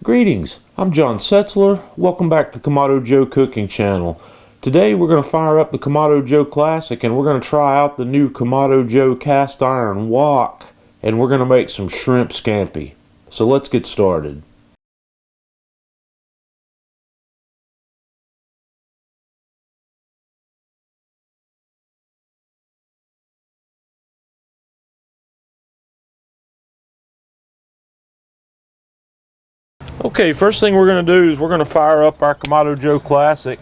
Greetings, I'm John Setzler. Welcome back to the Kamado Joe Cooking Channel. Today we're going to fire up the Kamado Joe Classic and we're going to try out the new Kamado Joe cast iron wok, and we're going to make some shrimp scampi. So let's get started. Okay, first thing we're going to do is we're going to fire up our Kamado Joe Classic.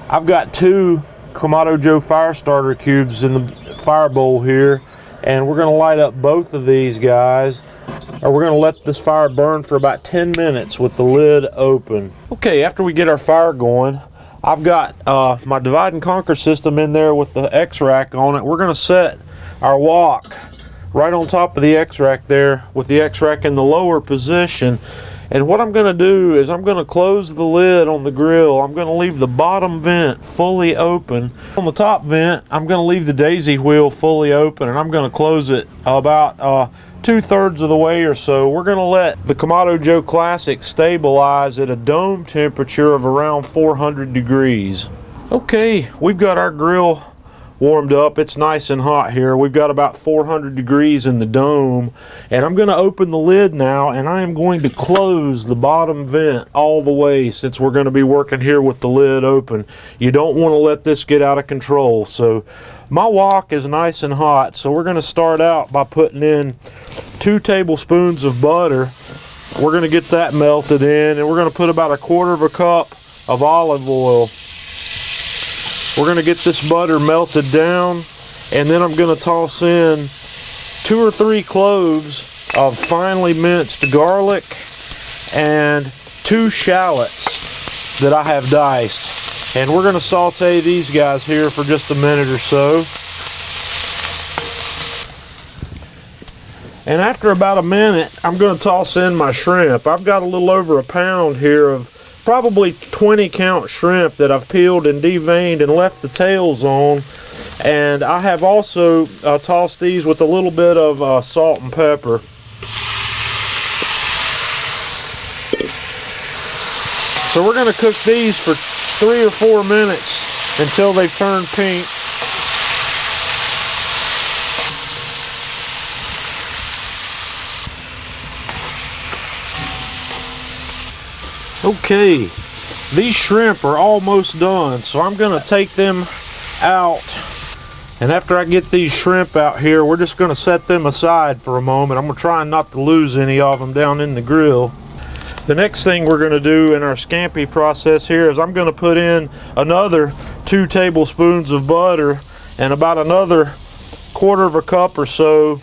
I've got two Kamado Joe fire starter cubes in the fire bowl here, and we're going to light up both of these guys, or we're going to let this fire burn for about 10 minutes with the lid open. Okay, after we get our fire going, I've got my divide and conquer system in there with the X-rack on it. We're going to set our wok right on top of the X-rack there with the X-rack in the lower position. And what I'm going to do is I'm going to close the lid on the grill. I'm going to leave the bottom vent fully open. On the top vent, I'm going to leave the daisy wheel fully open, and I'm going to close it about 2/3 of the way or so. We're going to let the Kamado Joe Classic stabilize at a dome temperature of around 400 degrees. Okay, we've got our grill warmed up. It's nice and hot here. We've got about 400 degrees in the dome, and I'm going to open the lid now, and I am going to close the bottom vent all the way since we're going to be working here with the lid open. You don't want to let this get out of control. So my wok is nice and hot, so we're going to start out by putting in 2 tablespoons of butter. We're going to get that melted in, and we're going to put about 1/4 cup of olive oil. We're going to get this butter melted down, and then I'm going to toss in 2 or 3 cloves of finely minced garlic and 2 shallots that I have diced. And we're going to saute these guys here for just a minute or so. And after about a minute, I'm going to toss in my shrimp. I've got a little over 1 pound here of probably 20 count shrimp that I've peeled and deveined and left the tails on, and I have also tossed these with a little bit of salt and pepper. So we're going to cook these for 3 or 4 minutes until they've turned pink. Okay, these shrimp are almost done, so I'm going to take them out. And after I get these shrimp out here, we're just going to set them aside for a moment. I'm going to try not to lose any of them down in the grill. The next thing we're going to do in our scampi process here is I'm going to put in another 2 tablespoons of butter and about another 1/4 cup or so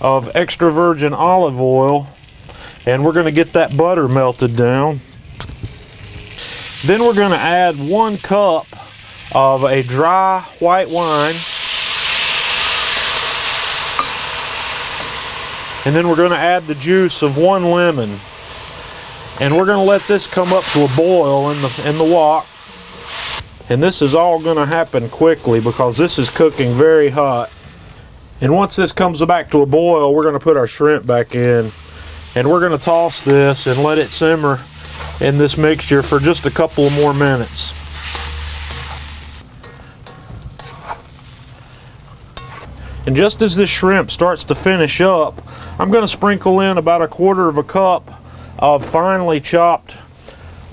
of extra virgin olive oil. And we're going to get that butter melted down. Then we're going to add 1 cup of a dry white wine. And then we're going to add the juice of 1 lemon. And we're going to let this come up to a boil in the wok. And this is all going to happen quickly because this is cooking very hot. And once this comes back to a boil, we're going to put our shrimp back in. And we're going to toss this and let it simmer in this mixture for just a couple of more minutes. And just as this shrimp starts to finish up, I'm going to sprinkle in about 1/4 cup of finely chopped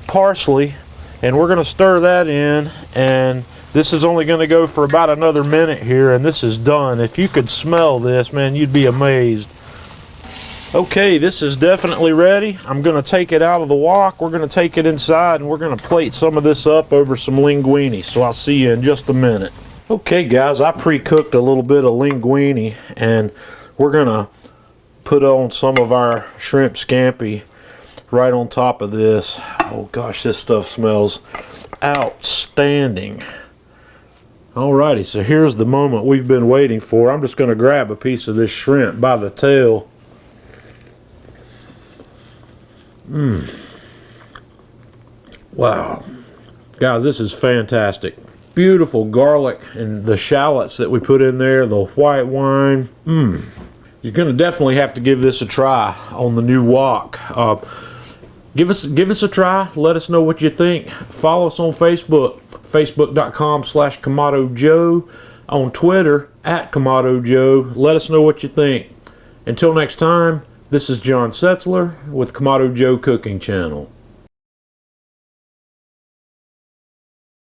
parsley, and we're going to stir that in, and this is only going to go for about another minute here, and this is done. If you could smell this, man, you'd be amazed. Okay, this is definitely ready. I'm going to take it out of the wok. We're going to take it inside, and we're going to plate some of this up over some linguine. So I'll see you in just a minute. Okay, guys, I pre-cooked a little bit of linguine, and we're going to put on some of our shrimp scampi right on top of this. Oh gosh, this stuff smells outstanding. Alrighty, so here's the moment we've been waiting for. I'm just going to grab a piece of this shrimp by the tail. Wow, guys, this is fantastic. Beautiful garlic and the shallots that we put in there, the white wine. You're going to definitely have to give this a try on the new wok. Give us a try. Let us know what you think. Follow us on Facebook, facebook.com/Kamado Joe, on Twitter @Kamado Joe. Let us know what you think. Until next time, this is John Setzler with Kamado Joe Cooking Channel.